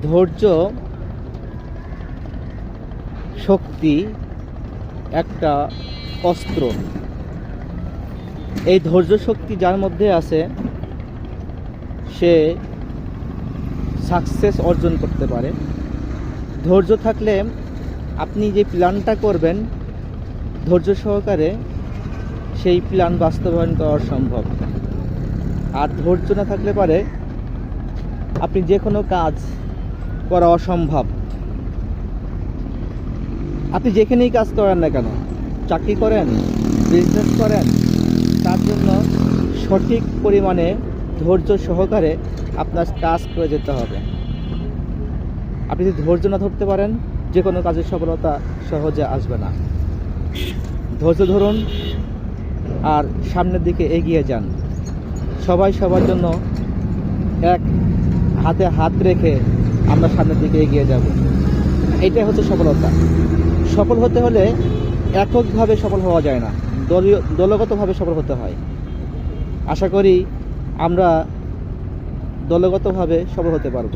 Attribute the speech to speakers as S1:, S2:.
S1: ধৈর্য শক্তি একটা অস্ত্র। এই ধৈর্য শক্তি যার মধ্যে আছে সে সাকসেস অর্জন করতে পারে। ধৈর্য থাকলে আপনি যে প্ল্যানটা করবেন ধৈর্য সহকারে সেই প্ল্যান বাস্তবায়ন করা সম্ভব। আর ধৈর্য না থাকলে পারে আপনি যে কোনো কাজ করা অসম্ভব। আপনি যেখানেই কাজ করেন না কেন, চাকরি করেন, বিজনেস করেন, তার জন্য সঠিক পরিমাণে ধৈর্য সহকারে আপনার কাজ করে যেতে হবে। আপনি যদি ধৈর্য না ধরতে পারেন যে কোনো কাজের সফলতা সহজে আসবে না। ধৈর্য ধরুন আর সামনের দিকে এগিয়ে যান। সবাই সবার জন্য এক হাতে হাত রেখে আমরা সামনের দিকে এগিয়ে যাব। এটাই হচ্ছে সফলতা। সফল হতে হলে এককভাবে সফল হওয়া যায় না, দলগতভাবে সফল হতে হয়। আশা করি আমরা দলগতভাবে সফল হতে পারব।